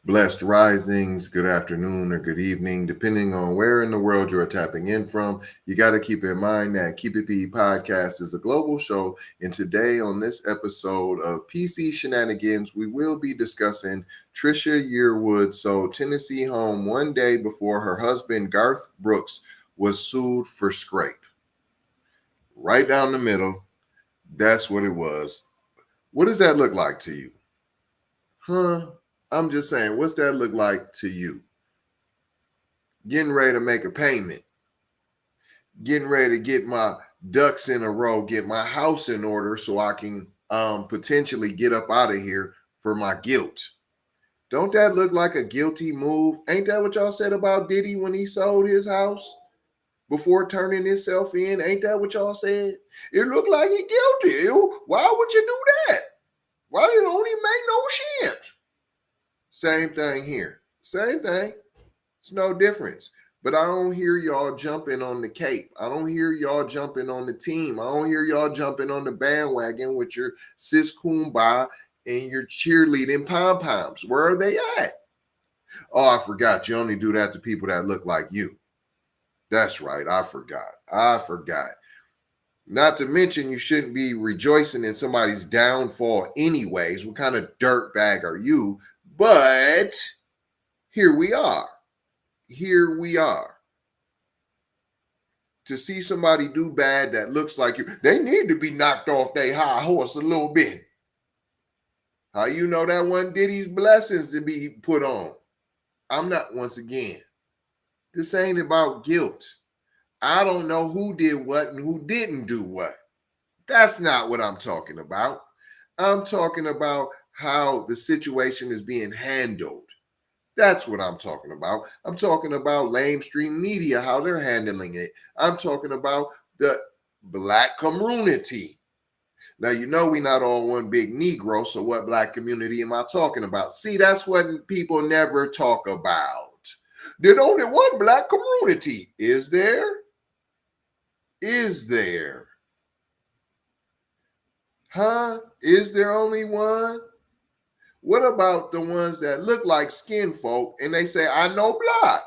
Blessed risings, good afternoon or good evening, depending on where in the world you are tapping in from. You got to keep in mind that Keep It P podcast is a global show. And today, on this episode of PC Shenanigans, we will be discussing Trisha Yearwood sold Tennessee home one day before her husband, Garth Brooks, was sued for scrape. Right down the middle, that's what it was. What does that look like to you? Huh? I'm just saying, what's that look like to you? Getting ready to make a payment, getting ready to get my ducks in a row, get my house in order so I can potentially get up out of here for my guilt. Don't that look like a guilty move? Ain't that what y'all said about Diddy when he sold his house before turning himself in? Ain't that what y'all said? It looked like he guilty. Why would you do that? Why did it only make no sense? Same thing here. Same thing. It's no difference. But I don't hear y'all jumping on the cape. I don't hear y'all jumping on the team. I don't hear y'all jumping on the bandwagon with your sis kumbaya and your cheerleading pom-poms. Where are they at? Oh, I forgot. You only do that to people that look like you. That's right. I forgot. Not to mention, you shouldn't be rejoicing in somebody's downfall anyways. What kind of dirtbag are you? But here we are. To see somebody do bad that looks like you, they need to be knocked off their high horse a little bit. How you know that wasn't Diddy's blessings to be put on? I'm not, once again, this ain't about guilt. I don't know who did what and who didn't do what. That's not what I'm talking about. I'm talking about how the situation is being handled. That's what I'm talking about. I'm talking about lamestream media, how they're handling it. I'm talking about the black community. Now, you know we're not all one big Negro, so what black community am I talking about? See, that's what people never talk about. There's only one black community. Is there? Is there? Huh? Is there only one? What about the ones that look like skin folk and they say, I know black?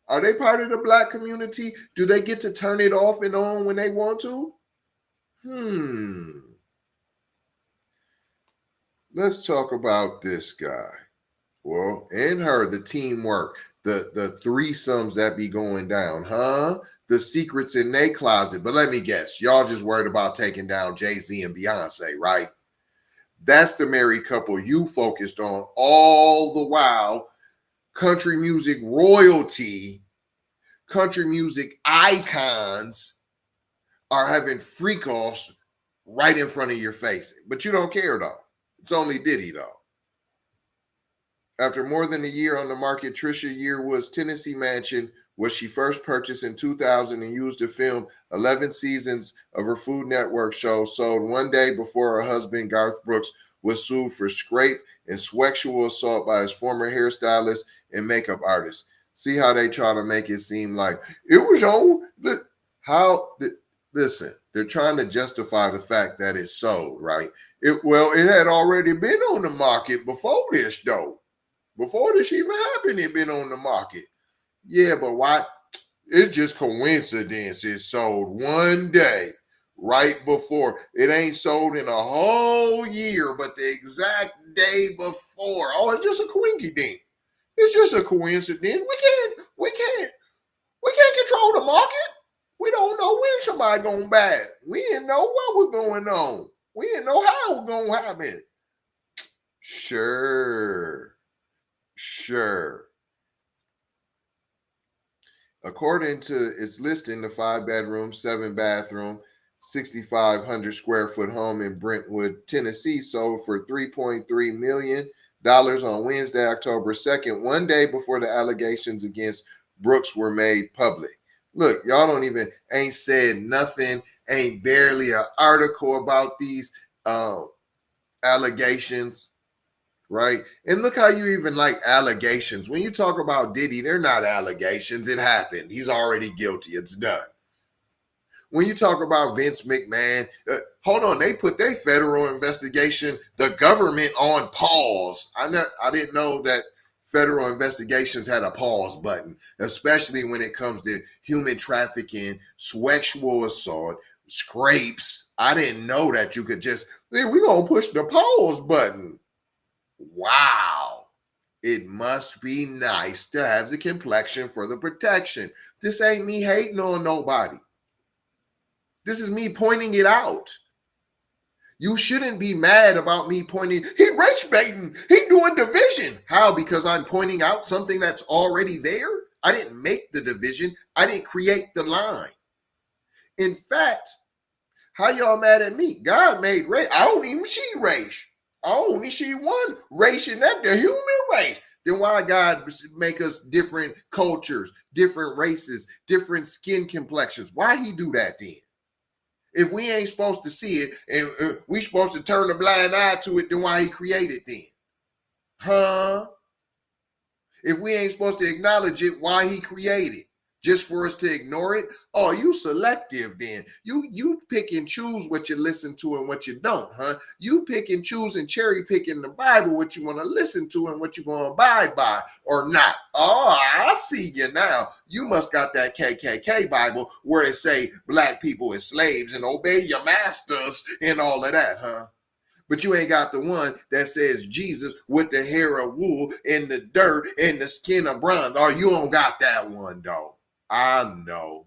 Are they part of the black community? Do they get to turn it off and on when they want to? Let's talk about this guy. Well, and her, the teamwork, the threesomes that be going down, huh? The secrets in their closet. But let me guess, y'all just worried about taking down Jay-Z and Beyonce, right? That's the married couple you focused on all the while. Country music royalty, country music icons are having freak-offs right in front of your face. But you don't care, though. It's only Diddy, though. After more than a year on the market, Trisha Yearwood's Tennessee mansion, which she first purchased in 2000 and used to film 11 seasons of her Food Network show, sold one day before her husband, Garth Brooks, was sued for scrape and sexual assault by his former hairstylist and makeup artist. See how they try to make it seem like it was on listen, they're trying to justify the fact that it's sold, right? It had already been on the market before this, though. Before this even happened, it been on the market. Yeah, but why? It's just coincidence. It sold one day right before. It ain't sold in a whole year, but the exact day before. Oh, it's just a coinky dink. It's just a coincidence. We can't control the market. We don't know when somebody gonna buy it. We didn't know what was going on. We didn't know how it was gonna happen. Sure. According to its listing, the 5-bedroom, 7-bathroom, 6,500 square foot home in Brentwood, Tennessee, sold for $3.3 million on Wednesday, October 2nd, one day before the allegations against Brooks were made public. Look, y'all ain't said nothing, ain't barely an article about these allegations. Right? And look how you even like allegations. When you talk about Diddy, they're not allegations. It happened. He's already guilty. It's done. When you talk about Vince McMahon, hold on, they put their federal investigation, the government, on pause. I didn't know that Federal investigations had a pause button, especially when it comes to human trafficking, sexual assault, scrapes. I didn't know that you could just, we're going to push the pause button. Wow. It must be nice to have the complexion for the protection. This ain't me hating on nobody. This is me pointing it out. You shouldn't be mad about me pointing, he race baiting, he doing division. How? Because I'm pointing out something that's already there? I didn't make the division. I didn't create the line. In fact, how y'all mad at me? God made race. I don't even see race. I only see one race, and that's the human race. Then why God make us different cultures, different races, different skin complexions? Why he do that then? If we ain't supposed to see it and we supposed to turn a blind eye to it, then why he created then? Huh? If we ain't supposed to acknowledge it, why he created? Just for us to ignore it? Oh, you selective then. You pick and choose what you listen to and what you don't, huh? You pick and choose and cherry pick in the Bible what you want to listen to and what you're going to abide by or not. Oh, I see you now. You must got that KKK Bible where it say black people as slaves and obey your masters and all of that, huh? But you ain't got the one that says Jesus with the hair of wool and the dirt and the skin of bronze. Or you don't got that one, though. I know.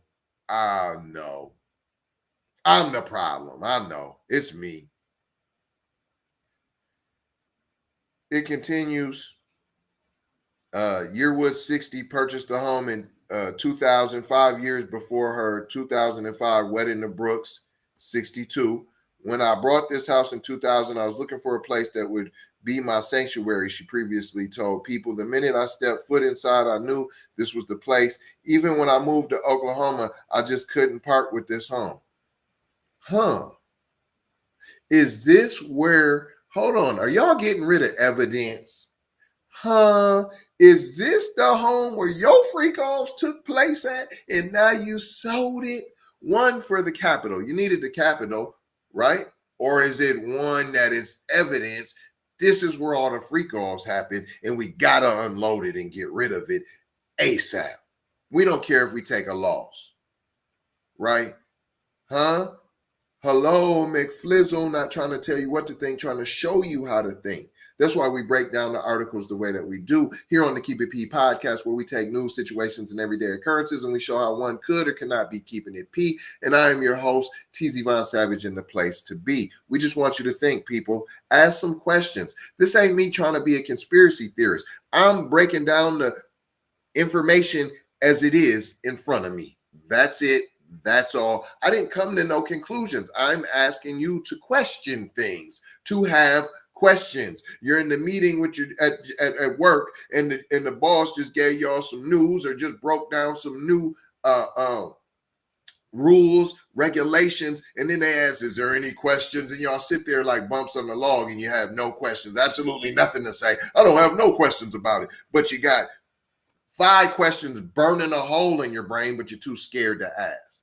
I'm the problem. I know. It's me. It continues. Yearwood 60 purchased a home in 2000, 5 years before her 2005 wedding to Brooks, 62. When I bought this house in 2000, I was looking for a place that would be my sanctuary, she previously told People. The minute I stepped foot inside, I knew this was the place. Even when I moved to Oklahoma, I just couldn't part with this home. Huh. Is this where, hold on, are y'all getting rid of evidence? Huh? Is this the home where your freak offs took place at and now you sold it? One for the capital. You needed the capital, right? Or is it one that is evidence? This is where all the freak offs happen and we got to unload it and get rid of it ASAP. We don't care if we take a loss, right? Huh? Hello, McFlizzle, not trying to tell you what to think, trying to show you how to think. That's why we break down the articles the way that we do here on the Keep It P podcast, where we take news, situations, and everyday occurrences, and we show how one could or cannot be keeping it P. And I am your host, TZ Von Savage, in the place to be. We just want you to think, people. Ask some questions. This ain't me trying to be a conspiracy theorist. I'm breaking down the information as it is in front of me. That's it. That's all. I didn't come to no conclusions. I'm asking you to question things, to have questions. You're in the meeting with your at work, and the boss just gave y'all some news or just broke down some new rules, regulations, and then they ask, is there any questions? And y'all sit there like bumps on the log and you have no questions, absolutely nothing to say. I don't have no questions about it, but you got 5 questions burning a hole in your brain, but you're too scared to ask.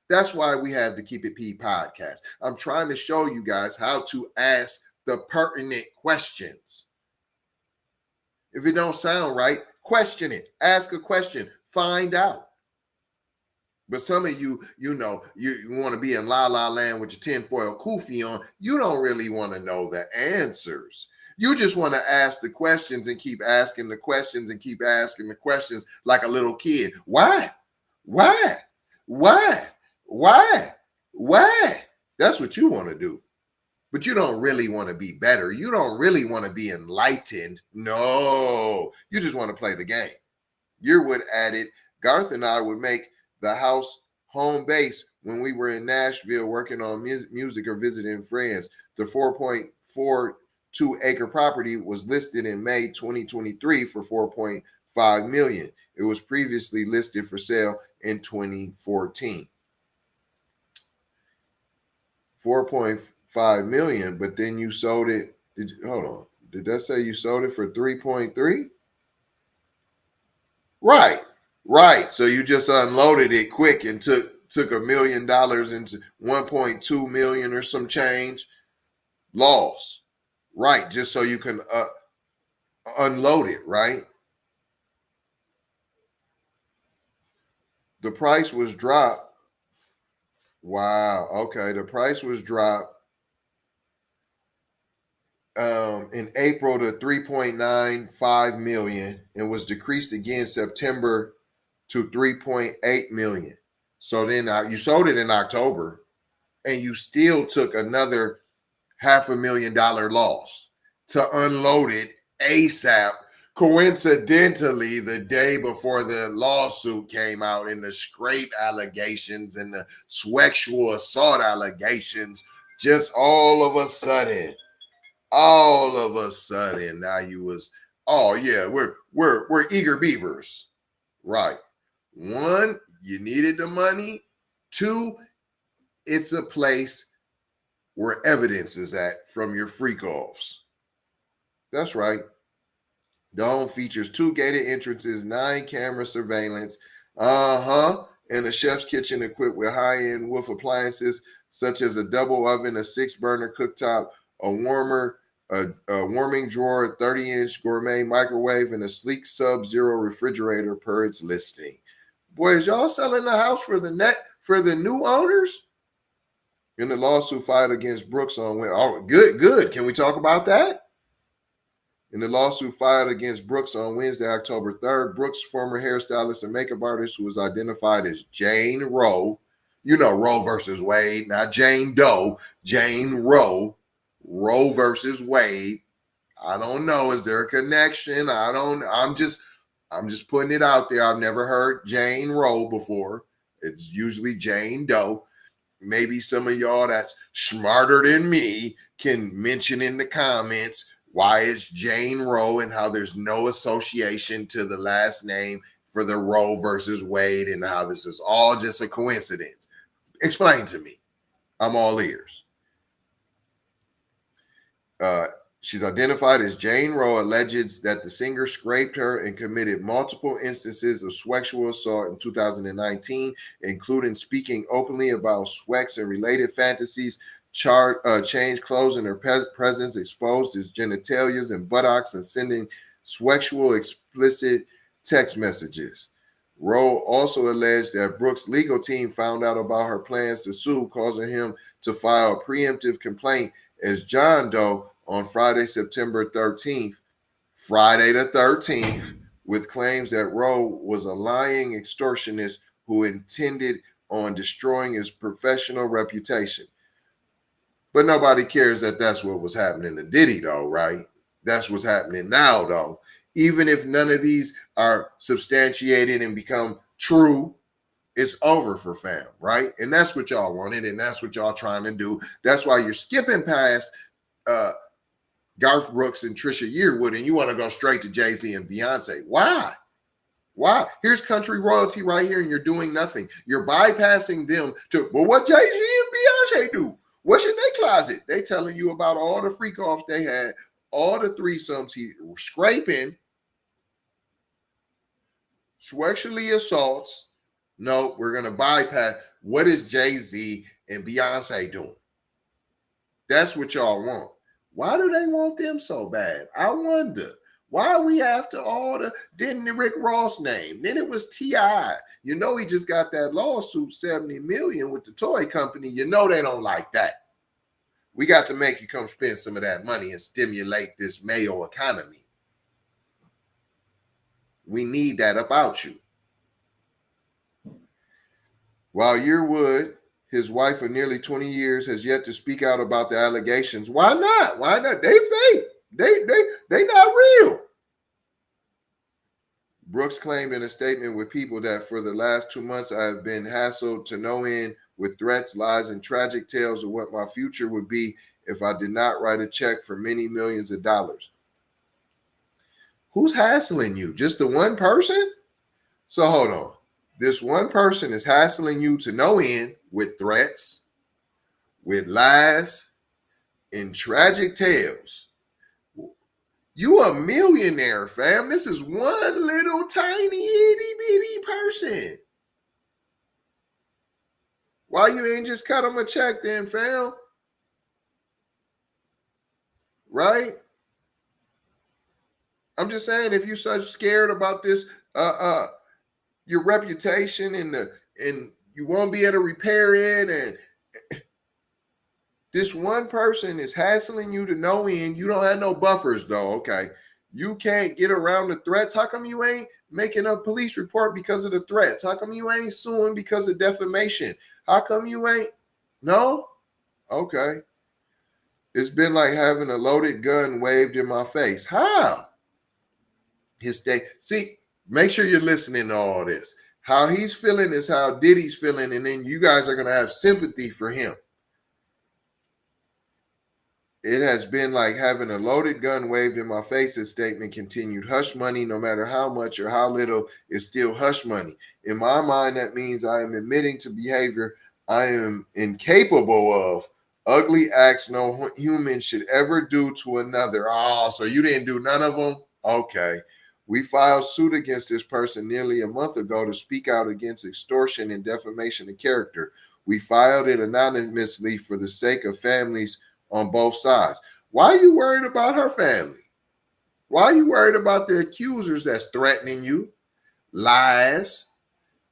That's why we have the Keep It P podcast. I'm trying to show you guys how to ask the pertinent questions. If it don't sound right, question it. Ask a question. Find out. But some of you, you want to be in La La Land with your tinfoil kufi on. You don't really want to know the answers. You just want to ask the questions and keep asking the questions and keep asking the questions like a little kid. Why? Why? Why? Why? Why? That's what you want to do. But you don't really want to be better. You don't really want to be enlightened. No, you just want to play the game. Yearwood added, Garth and I would make the house home base when we were in Nashville working on music or visiting friends. The 4.42 acre property was listed in May 2023 for $4.5 million. It was previously listed for sale in 2014. 4.5 million, but then you sold it. Hold on. Did that say you sold it for 3.3? Right. So you just unloaded it quick and took $1 million into 1.2 million or some change loss. Right. Just so you can unload it, right? The price was dropped. Wow. Okay. The price was dropped in April to 3.95 million and was decreased again September to 3.8 million. So then you sold it in October and you still took another $500,000 loss to unload it ASAP. Coincidentally, the day before the lawsuit came out and the scrape allegations and the sexual assault allegations, just all of a sudden, now you was, oh yeah, we're eager beavers. Right. One, you needed the money. Two, it's a place where evidence is at from your freak offs. That's right. The home features 2 gated entrances, 9 camera surveillance, and a chef's kitchen equipped with high-end wood appliances such as a double oven, a 6-burner cooktop, a warming drawer, a 30-inch gourmet microwave, and a sleek Sub-Zero refrigerator per its listing. Boy, is y'all selling the house for the new owners? In the lawsuit filed against Brooks on Wednesday. Oh, good. Can we talk about that? In the lawsuit filed against Brooks on Wednesday, October 3rd, Brooks, former hairstylist and makeup artist who was identified as Jane Roe, you know, Roe versus Wade, not Jane Doe, Jane Roe, Roe versus Wade. I don't know. Is there a connection? I'm just putting it out there. I've never heard Jane Roe before. It's usually Jane Doe. Maybe some of y'all that's smarter than me can mention in the comments why it's Jane Roe and how there's no association to the last name for the Roe versus Wade and how this is all just a coincidence. Explain to me. I'm all ears. She's identified as Jane Roe, alleges that the singer scraped her and committed multiple instances of sexual assault in 2019, including speaking openly about sex and related fantasies, changed clothes in her presence, exposed his genitalias and buttocks, and sending sexual explicit text messages. Roe also alleged that Brooks' legal team found out about her plans to sue, causing him to file a preemptive complaint as John Doe on Friday, September 13th, Friday the 13th, with claims that Roe was a lying extortionist who intended on destroying his professional reputation. But nobody cares that that's what was happening to Diddy, though, right? That's what's happening now, though. Even if none of these are substantiated and become true, it's over for fam, right? And that's what y'all wanted, and that's what y'all trying to do. That's why you're skipping past Garth Brooks and Trisha Yearwood, and you want to go straight to Jay-Z and Beyonce. Why? Here's country royalty right here, and you're doing nothing. You're bypassing them to, well, what Jay-Z and Beyonce do? What's in their closet? They telling you about all the freak offs they had, all the threesomes he was scraping, sexually assaults. No, we're going to bypass. What is Jay-Z and Beyonce doing? That's what y'all want. Why do they want them so bad? I wonder. Why we after all the, didn't Rick Ross name? Then it was T.I. You know he just got that lawsuit, $70 million with the toy company. You know they don't like that. We got to make you come spend some of that money and stimulate this Mayo economy. We need that about you. While Yearwood, his wife of nearly 20 years, has yet to speak out about the allegations. Why not? Why not? They fake. They not real. Brooks claimed in a statement with People that for the last 2 months I have been hassled to no end with threats, lies, and tragic tales of what my future would be if I did not write a check for many millions of dollars. Who's hassling you? Just the one person? So hold on. This one person is hassling you to no end with threats, with lies, and tragic tales. You a millionaire, fam. This is one little tiny itty bitty person. Why you ain't just cut him a check then, fam? Right? I'm just saying, if you're such scared about this your reputation and you won't be able to repair it, and this one person is hassling you to no end. You don't have no buffers though. Okay. You can't get around the threats. How come you ain't making a police report because of the threats? How come you ain't suing because of defamation? How come you ain't? No? Okay. It's been like having a loaded gun waved in my face. How? His day. See, make sure you're listening to all this. How he's feeling is how Diddy's feeling, and then you guys are going to have sympathy for him. It has been like having a loaded gun waved in my face, his statement continued. Hush money, no matter how much or how little, is still hush money. In my mind, that means I am admitting to behavior I am incapable of. Ugly acts no human should ever do to another. Oh, so you didn't do none of them? Okay. We filed suit against this person nearly a month ago to speak out against extortion and defamation of character. We filed it anonymously for the sake of families on both sides. Why are you worried about her family? Why are you worried about the accusers that's threatening you? Lies,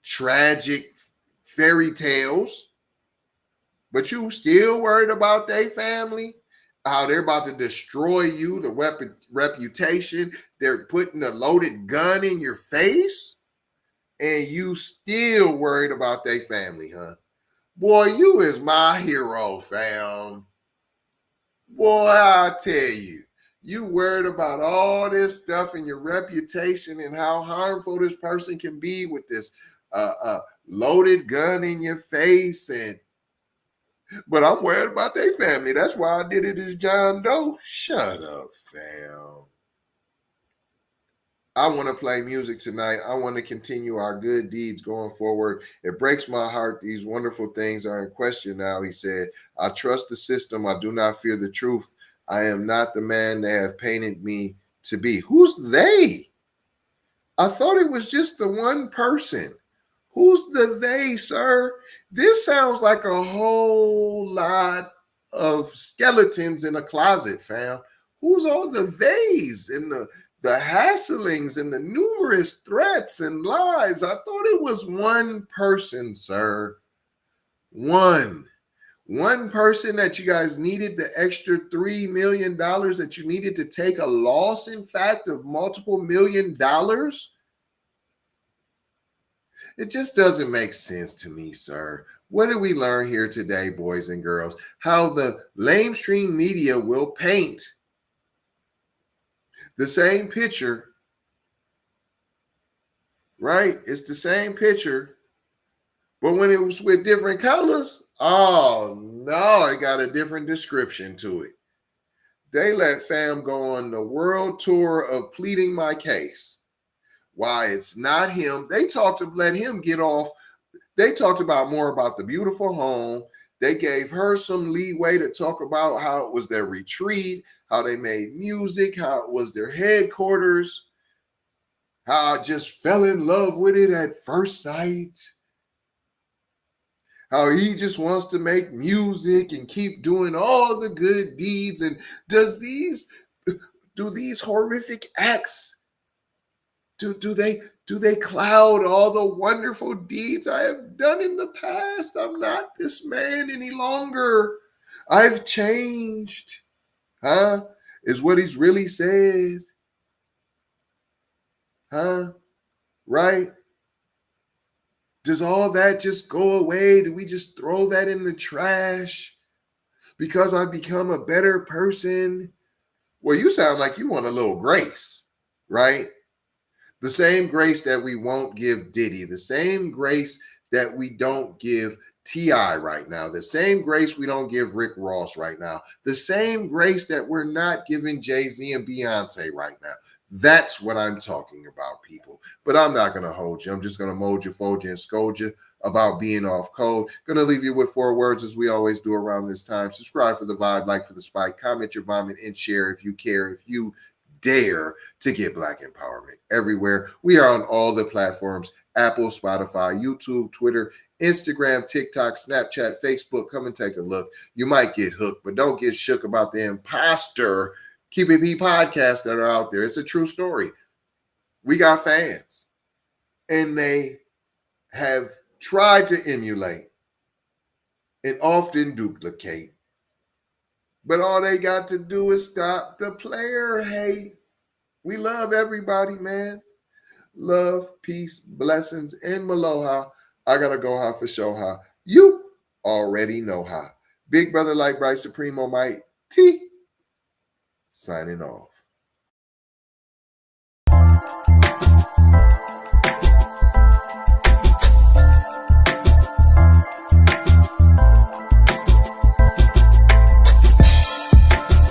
tragic fairy tales, but you still worried about their family? How they're about to destroy you, the reputation. They're putting a loaded gun in your face, and you still worried about their family, huh? Boy, you is my hero, fam. Boy, I tell you, you worried about all this stuff and your reputation and how harmful this person can be with this loaded gun in your face. But I'm worried about their family. That's why I did it as John Doe. Shut up, fam. I want to play music tonight. I want to continue our good deeds going forward. It breaks my heart. These wonderful things are in question now, he said. I trust the system. I do not fear the truth. I am not the man they have painted me to be. Who's they? I thought it was just the one person. Who's the they, sir? This sounds like a whole lot of skeletons in a closet, fam. Who's all the theys and the hasslings and the numerous threats and lies? I thought it was one person, sir. One person that you guys needed the extra $3 million that you needed to take a loss, in fact, of multiple $1 million. It just doesn't make sense to me, sir. What did we learn here today, boys and girls? How the lamestream media will paint the same picture, right? It's the same picture, but when it was with different colors, oh no, it got a different description to it. They let fam go on the world tour of pleading my case. Why it's not him. They talked to let him get off. They talked about more about the beautiful home. They gave her some leeway to talk about how it was their retreat, how they made music, how it was their headquarters, how I just fell in love with it at first sight, how he just wants to make music and keep doing all the good deeds. And do these horrific acts, do they cloud all the wonderful deeds I have done in the past? I'm not this man any longer. I've changed. Huh? Is what he's really said. Huh? Right? Does all that just go away? Do we just throw that in the trash because I've become a better person? Well, you sound like you want a little grace, right? The same grace that we won't give Diddy, the same grace that we don't give T.I. right now, the same grace we don't give Rick Ross right now, the same grace that we're not giving Jay-Z and Beyonce right now. That's what I'm talking about, people. But I'm not going to hold you. I'm just going to mold you, fold you, and scold you about being off code. Going to leave you with 4 words, as we always do around this time. Subscribe for the vibe, like for the spike, comment your vomit, and share if you care, if you dare to get Black empowerment everywhere. We are on all the platforms: Apple, Spotify, YouTube, Twitter, Instagram, TikTok, Snapchat, Facebook. Come and take a look. You might get hooked, but don't get shook about the imposter QBP podcasts that are out there. It's a true story. We got fans, and they have tried to emulate and often duplicate. But all they got to do is stop the player hate. We love everybody, man. Love, peace, blessings, and maloha. I gotta go how for show how. You already know how. Big brother like Bryce Supremo Mike T signing off.